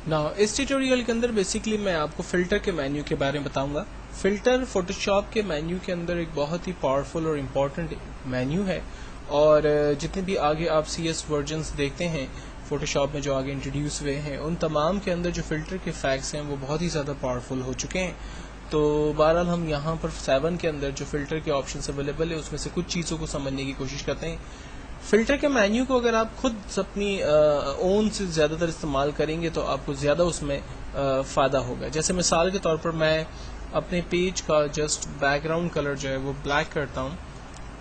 نا اس ٹیوٹوریل کے اندر بیسیکلی میں آپ کو فلٹر کے مینیو کے بارے میں بتاؤں گا. فلٹر فوٹوشاپ کے مینیو کے اندر ایک بہت ہی پاورفل اور امپورٹنٹ مینیو ہے, اور جتنے بھی آگے آپ سی ایس ورژنس دیکھتے ہیں فوٹوشاپ میں جو آگے انٹروڈیوس ہوئے ہیں, ان تمام کے اندر جو فلٹر کے فیکٹس ہیں وہ بہت ہی زیادہ پاورفل ہو چکے ہیں. تو بہرحال ہم یہاں پر 7 کے اندر جو فلٹر کے آپشنس اویلیبل ہے اس میں سے کچھ چیزوں کو سمجھنے کی کوشش کرتے ہیں. فلٹر کے مینیو کو اگر آپ خود اپنی اون سے زیادہ تر استعمال کریں گے تو آپ کو زیادہ اس میں فائدہ ہوگا. جیسے مثال کے طور پر میں اپنے پیج کا جسٹ بیک گراؤنڈ کلر جو ہے وہ بلیک کرتا ہوں,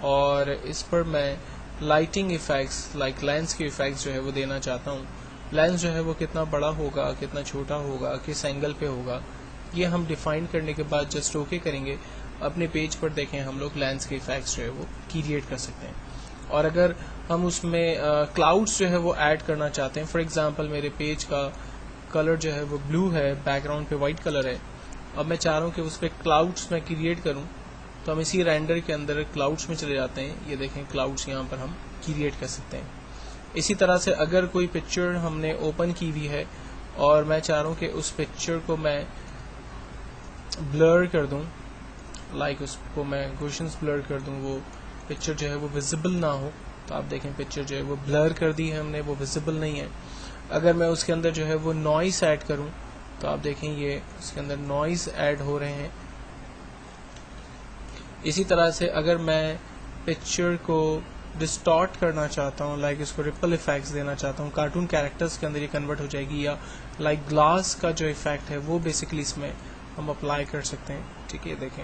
اور اس پر میں لائٹنگ ایفیکٹس لائک لینس کے ایفیکٹس جو ہے وہ دینا چاہتا ہوں. لینس جو ہے وہ کتنا بڑا ہوگا, کتنا چھوٹا ہوگا, کس اینگل پہ ہوگا, یہ ہم ڈیفائن کرنے کے بعد جسٹ اوکے کریں گے. اپنے پیج پر دیکھیں ہم لوگ لینس کے ایفیکٹس جو ہے وہ کریٹ کر سکتے ہیں. اور اگر ہم اس میں کلاؤڈس جو ہے وہ ایڈ کرنا چاہتے ہیں, فار ایگزامپل میرے پیج کا کلر جو ہے وہ بلو ہے, بیک گراؤنڈ پہ وائٹ کلر ہے, اب میں چاہ رہا ہوں کہ اس پہ کلاؤڈس میں کریٹ کروں, تو ہم اسی رینڈر کے اندر کلاؤڈس میں چلے جاتے ہیں. یہ دیکھیں کلاؤڈس یہاں پر ہم کریٹ کر سکتے ہیں. اسی طرح سے اگر کوئی پکچر ہم نے اوپن کی ہوئی ہے اور میں چاہ رہا ہوں کہ اس پکچر کو میں بلر کر دوں, لائک اس کو میں کوشنس بلر کر دوں, وہ پکچر جو ہے وہ ویزیبل نہ ہو, تو آپ دیکھیں پکچر جو ہے وہ بلر کر دی ہے ہم نے, وہ ویزیبل نہیں ہے. اگر میں اس کے اندر جو ہے وہ نوائز ایڈ کروں تو آپ دیکھیں یہ اس کے اندر نوائز ایڈ ہو رہے ہیں. اسی طرح سے اگر میں پکچر کو ڈسٹارٹ کرنا چاہتا ہوں, لائک اس کو ریپل ایفیکٹس دینا چاہتا ہوں, کارٹون کیریکٹرز کے اندر یہ کنورٹ ہو جائے گی, یا لائک گلاس کا جو ایفیکٹ ہے وہ بیسیکلی اس میں ہم اپلائی کر سکتے ہیں. ٹھیک ہے, دیکھیں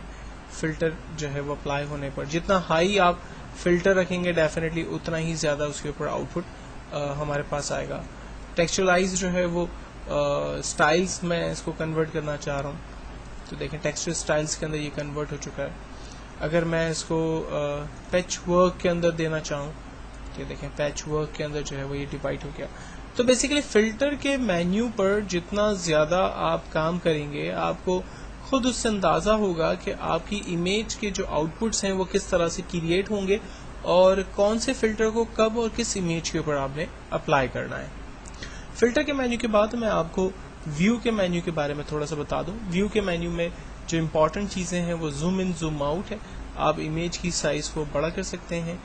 فلٹر جو ہے وہ اپلائی ہونے پر جتنا ہائی آپ فلٹر رکھیں گے ڈیفینیٹلی اتنا ہی زیادہ اس کے اوپر آؤٹ پٹ ہمارے پاس آئے گا. ٹیکسچرائز جو ہے وہ سٹائلز میں اس کو کنورٹ کرنا چاہ رہا ہوں, تو دیکھیں ٹیکسچر سٹائلز کے اندر یہ کنورٹ ہو چکا ہے. اگر میں اس کو پیچ ورک کے اندر دینا چاہوں تو دیکھیں پیچ ورک کے اندر جو ہے وہ یہ ڈیوائڈ ہو گیا. تو بیسیکلی فلٹر کے مینیو پر جتنا زیادہ آپ کام کریں گے آپ کو خود اس سے اندازہ ہوگا کہ آپ کی امیج کے جو آؤٹ پٹس ہیں وہ کس طرح سے کریٹ ہوں گے, اور کون سے فلٹر کو کب اور کس امیج کے اوپر آپ نے اپلائی کرنا ہے. فلٹر کے مینیو کے بعد میں آپ کو ویو کے مینیو کے بارے میں تھوڑا سا بتا دوں. ویو کے مینیو میں جو امپورٹنٹ چیزیں ہیں وہ زوم ان زوم آؤٹ ہے. آپ امیج کی سائز کو بڑا کر سکتے ہیں,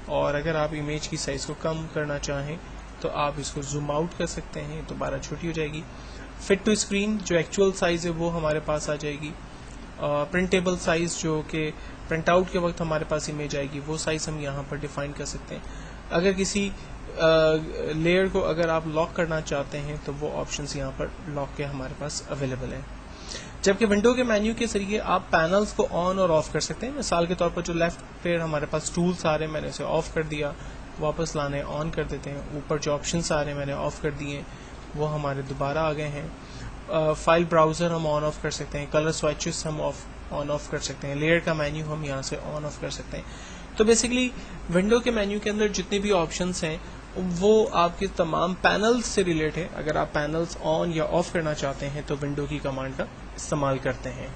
اور اگر آپ امیج کی سائز کو کم کرنا چاہیں تو آپ اس کو زوم آؤٹ کر سکتے ہیں, تو 12 چھوٹی ہو جائے گی. فٹ ٹو اسکرین جو ایکچوئل سائز ہے وہ ہمارے پاس آ جائے گی. پرنٹیبل سائز جو کہ پرنٹ آؤٹ کے وقت ہمارے پاس امیج آئے گی وہ سائز ہم یہاں پر ڈیفائن کر سکتے ہیں. اگر کسی لیئر کو اگر آپ لاک کرنا چاہتے ہیں تو وہ آپشنس یہاں پر لاک کے ہمارے پاس اویلیبل ہیں. جبکہ ونڈو کے مینیو کے ذریعے آپ پینلز کو آن اور آف کر سکتے ہیں. مثال کے طور پر جو لیفٹ پہ ہمارے پاس ٹولس آ رہے ہیں میں نے اسے آف کر دیا, واپس لانے آن کر دیتے ہیں. اوپر جو آپشنس آ رہے ہیں میں نے آف کر دیے وہ ہمارے دوبارہ آ گئے ہیں. فائل براؤزر ہم آن آف کر سکتے ہیں, کلر سوئچز ہم آن آف کر سکتے ہیں, لیئر کا مینیو ہم یہاں سے آن آف کر سکتے ہیں. تو بیسیکلی ونڈو کے مینیو کے اندر جتنے بھی آپشنس ہیں وہ آپ کے تمام پینلز سے ریلیٹ ہے. اگر آپ پینلز آن یا آف کرنا چاہتے ہیں تو ونڈو کی کمانڈ کا استعمال کرتے ہیں.